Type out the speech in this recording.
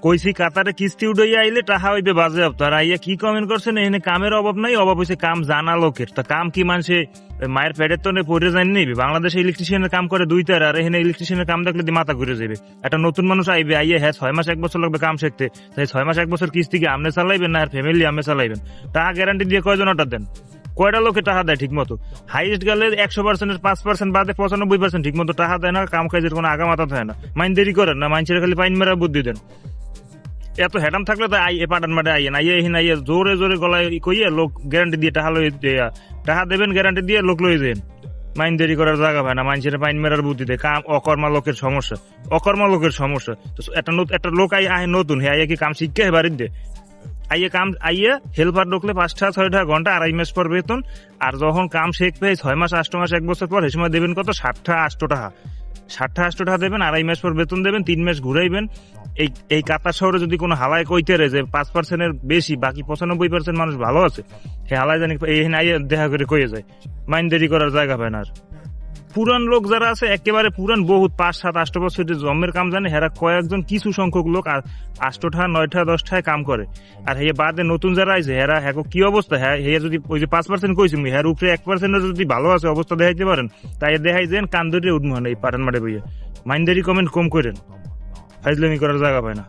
কইছি কাতারে কিস্তি উঠাইয়া আইলে টাহা হইবে বাজে আপনার আইয়া কি কমেন্ট করছেন এখানে কামের অভাব নাই, অভাব হয়েছে কাম জানা লোকের। তা কাম কি মানুষে মায়ের পেটের তো পড়ে যায় নিবি? বাংলাদেশে ইলেকট্রিশিয়ানের কাম করে 2 তার, আর এখানে ইলেকট্রিশিয়ানের কাম দেখলে মাথা ঘুরে যাবে। একটা নতুন মানুষ আইবে, আইয়া হ্যাঁ 6 মাস 1 বছর লাগবে কাম শিখতে, তাই 6 মাস 1 বছর কিস্তি কি আমনে চালাইবেন না আর ফ্যামিলি আমনে চালাইবেন? টাকা গ্যারান্টি দিয়ে কয়জন অর্ডার দেন? কয়টা লোকে টাকা দেয় ঠিক মতো? হাইয়েস্ট গেলে 100%-এর 5% বাদে 95% ঠিক মতো টাকা দেয় না, কাম কাজের কোনো আগা মাথা থাকে না। মাইন দেরি করেন না, মানুষের খালি পাইন মেরা বুদ্ধি দেন। এত হেডাম থাকলে তো পাটান মাঠে আইয়েন, আইয়ে এখানে আইয়ে জোরে জোরে গলায় কইয়ে লোক গ্যারান্টি দিয়ে টাকা দেবেন, গ্যারান্টি দিয়ে লোক লই দেন। মাইন দেরি করার জায়গা পায় না, মানুষের পাইন মেরার বুদ্ধি দেয়। কাম অকর্মা লোকের সমস্যা, অকর্মা লোকের সমস্যা। তো একটা লোক আহে নতুন, হে আইয়ে কি কাম শিখে হে বাড়ির দে আইয়ে হেল্পার ঢুকলে 5-6 ঘন্টা 2.5 মাস পর বেতন। আর যখন কাম শিখবে 6 মাস 8 মাস 1 বছর পর, সে সময় দেবেন কত? 60-8 টাকা। 60-8 টাকা দেবেন, 2.5 মাস পর বেতন দেবেন, 3 মাস ঘুরাইবেন। এই কাতার শহরে যদি কোনো হালায় কইতে রে যে 5%-এর বেশি, বাকি 95% মানুষ ভালো আছে, সে হালায় জানি এইখানে আইয়ে দেখা করে কইয়ে যায়। মাইন দেরি করার জায়গা পায় না। আর পুরান লোক যারা আছে একেবারে পুরান, বহুত 5-7-8 বছর জন্মের কাম জানে, হেরা কয়েকজন কিছু সংখ্যক লোক 8টা 9টা 10টায় কাম করে। আর হে বাদে নতুন যারা আছে হেরা হ্যাঁ কি অবস্থা, হ্যাঁ হে যদি ওই যে 5% কইছি হের উপরে 1% যদি ভালো আছে অবস্থা দেখাইতে পারেন, তাই দেখাই যেন কান ধরে উঠবো না এই পাঠান মাঠে বইয়ে। মাইন্ডারি কমেন্ট কম করেন, ফাইজলামি করার জায়গা পায় না।